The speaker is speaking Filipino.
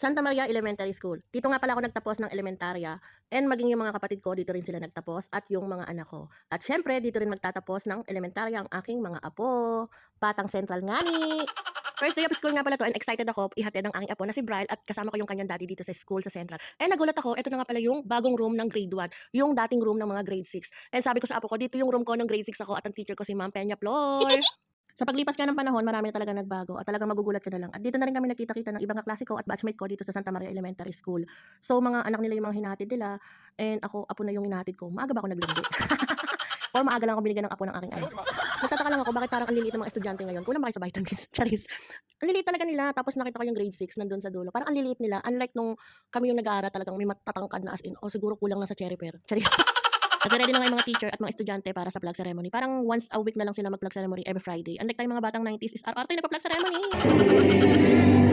Santa Maria Elementary School. Dito nga pala ako nagtapos ng elementarya and maging yung mga kapatid ko dito rin sila nagtapos at yung mga anak ko. At syempre dito rin magtatapos ng elementarya ang aking mga apo. Patang Central ngani. First day of school nga pala to and excited ako ihatid ang aking apo na si Bryle at kasama ko yung kanyang daddy dito sa school sa Central. And nagulat ako, ito na nga pala yung bagong room ng grade 1, yung dating room ng mga grade 6. And sabi ko sa apo ko, dito yung room ko ng grade 6 ako at ang teacher ko si Ma'am Peña Flor. Sa paglipas nga ng panahon, marami na talagang nagbago at talagang magugulat ka na lang. At dito na rin kami nagkita-kita ng ibang kaklase ko at batchmate ko dito sa Santa Maria Elementary School. So, mga anak nila yung mga hinahatid nila and ako, apo na yung hinahatid ko. Maaga ba ako naglandi? Or maaga lang ako binigyan ng apo ng aking anak. Nagtataka lang ako bakit parang ang liliit ng mga estudyante ngayon. Kulang ba kayo sa vitamins? Charis. Ang liliit talaga nila. Tapos nakita ko yung grade 6 nandun sa dulo. Parang ang liliit nila. Unlike nung kami yung nag-aaral talagang may matatangkad na as in. O siguro kulang na sa cherry pear. Charis. Kasi ready na nga yung mga teacher at mga estudyante para sa flag ceremony. Parang once a week na lang sila mag-flag ceremony every Friday. Unlike tayong mga batang 90s is araw-araw tayo nagpa-flag ceremony.